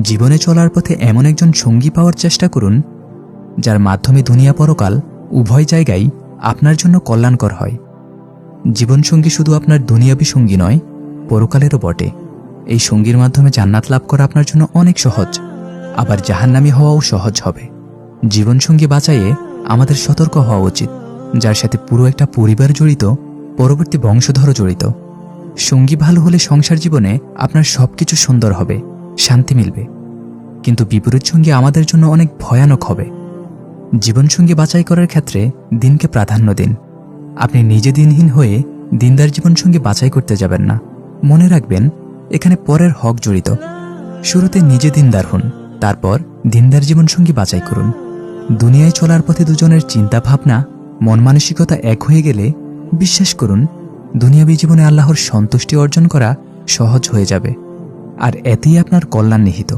জীবনে চলার পথে এমন একজন সঙ্গী পাওয়ার চেষ্টা করুন যার মাধ্যমে দুনিয়া পরকাল উভয় জায়গায় আপনার জন্য কল্যাণকর হয়। জীবনসঙ্গী শুধু আপনার দুনিয়াবী সঙ্গী নয়, পরকালেরও বটে। এই সঙ্গীর মাধ্যমে জান্নাত লাভ করা আপনার জন্য অনেক সহজ, আবার জাহান্নামী হওয়াও সহজ হবে। জীবনসঙ্গী বাছাইয়ে আমাদের সতর্ক হওয়া উচিত, যার সাথে পুরো একটা পরিবার জড়িত, পরবর্তী বংশধরও জড়িত। সঙ্গী ভালো হলে সংসার জীবনে আপনার সবকিছু সুন্দর হবে, শান্তি মিলবে। কিন্তু বিপরীত সঙ্গী আমাদের জন্য অনেক ভয়ানক হবে। জীবনসঙ্গী বাছাই করার ক্ষেত্রে দিনকে প্রাধান্য দিন। আপনি নিজে দিনহীন হয়ে দিনদার জীবনসঙ্গী বাছাই করতে যাবেন না। মনে রাখবেন, এখানে পরের হক জড়িত। শুরুতে নিজে দিনদার হন, তারপর দিনদার জীবনসঙ্গী বাছাই করুন। দুনিয়ায় চলার পথে দুজনের চিন্তা ভাবনা, মন মানসিকতা এক হয়ে গেলে বিশ্বাস করুন, দুনিয়াবী জীবনে আল্লাহর সন্তুষ্টি অর্জন করা সহজ হয়ে যাবে, আর এতেই আপনার কল্যাণ নিহিত।